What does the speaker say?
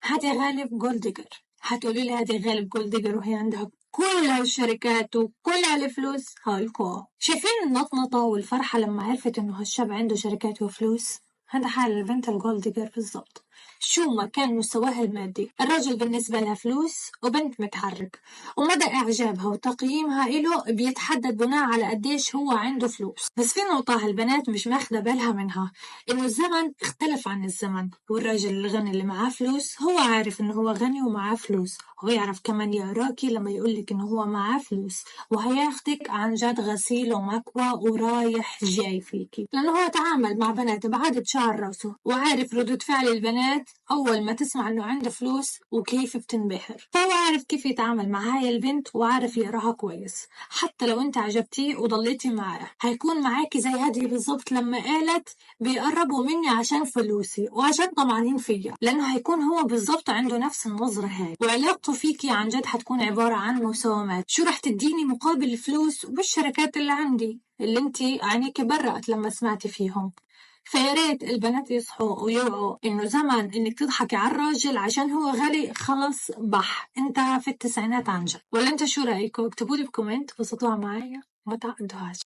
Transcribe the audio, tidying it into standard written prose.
هذه غالب جولد ديجر. هتقولي لي هذه غالب جولد ديجر وهي عندها كل الشركات وكل الفلوس؟ هقولكوا شايفين النطنطة والفرحة لما عرفت انه هالشاب عنده شركات وفلوس؟ هذا حال البنت الجولد ديجر بالضبط. شو ما كان مستواها المادي، الرجل بالنسبة لها فلوس وبنت متحرك، ومدى إعجابها وتقييمها إله بيتحدد بناء على قديش هو عنده فلوس. بس في نقطة هالبنات مش ماخدة بالها منها، إنه الزمن اختلف عن الزمن، والراجل الغني اللي معاه فلوس هو عارف إنه هو غني ومعاه فلوس، هو يعرف كمان يقراكي لما يقولك إنه هو معاه فلوس، وهياخدك عن جد غسيل ومكوى ورايح جاي فيكي، لأنه هو تعامل مع بنات بعدد شعر راسه، وعارف ردود فعل البنات أول ما تسمع إنه عنده فلوس وكيف بتنبهر. فهو عارف كيف يتعامل مع هاي البنت وعارف يقراها كويس. حتى لو انت عجبتيه وضليتي معاه هيكون معاكي زي هذه بالضبط لما قالت بيقربوا مني عشان فلوسي وعشان طمعانين فيا، لأنه هيكون هو بالضبط عنده نفس النظرة هاي، وعلاقته فيكي عن جد حتكون عبارة عن مساومات. شو رح تديني مقابل الفلوس والشركات اللي عندي اللي انتي عينيكي برقت لما سمعتي فيهم؟ فيا ريت البنات يصحوا ويوعوا إنه زمن إنك تضحكي على الراجل عشان هو غني خلص بح انتهى في التسعينات عن جد. ولا انت شو رأيكم؟ اكتبولي بكومنت، بسطوها معايا، ما تعقدوهاش.